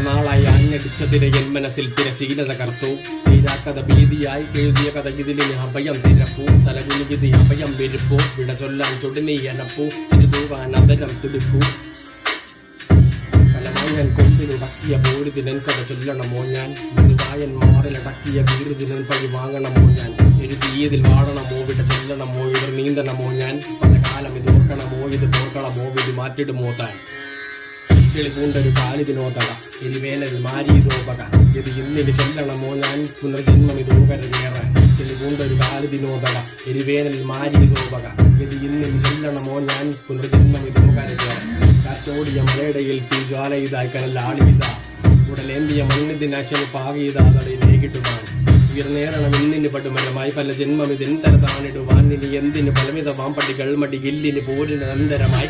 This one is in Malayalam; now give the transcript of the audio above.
നാളായി ആഞ്ഞടിച്ചതിരെ എൻ മനസ്സിൽ തിരശീലത കർത്തു. തീരാക്കഥ ഭീതിയായി എഴുതിയ കഥ ഇതിലിന് അഭയം തിരപ്പൂ. തലകുനികിതി അഭയം വെരുപ്പൂ. വിട ചൊല്ലാൻ ചൊടിനി അനപ്പൂ. തിരുതൂവാൻ അതരം തുടിപ്പൂ. പലമായൻ കൊമ്പിനുടക്കിയ പോരുതിനൻ കഥ ചൊല്ലണമോ ഞാൻ. വലുതായൻ മാറിലടക്കിയ വീറുതിനൻ പഴി വാങ്ങണമോ ഞാൻ. എഴുതിയതിൽ വാടണമോ വിട ചൊല്ലണമോ ഇവർ നീന്തണമോ ഞാൻ. പല കാലം ഇത് ഓർക്കണമോ ഇത് പോർക്കണമോ വിധി മാറ്റിടുമോ താൻ. ചെളിപൂണ്ടൊരു കാലിതിനോ തക എരിവേനൽ മാരിയതോ പക. ഇത് ഇന്നിന് ചെല്ലണമോ ഞാൻ പുനർജന്മം ഇതോകരേറെ. ചെളിപൂണ്ടൊരു കാലിതിനോ തക എരിവേനൽ മാരിയതോ പക. ഇത് ഇന്നിന് ചെല്ലണമോ ഞാൻ പുനർജന്മം ഇതോകരേറെ. കാറ്റോടിയ മലയിടയിൽ തീജ്വാലയിതായി കനലാളിയിത. ഉടലേന്തിയ മണ്ണിതിനാശം പാകിയതാ തടയിലേക്കിട്ടുവാൻ. ഉയർന്നേറണം ഇന്നിന് പടുമരമായി പല ജന്മം ഇതെന്തര താണിടുവാൻ. ഇനി എന്തിന് പലവിധ വാമ്പടികൾ മടി ഗില്ലിന് പോരിന് അന്തരമായി.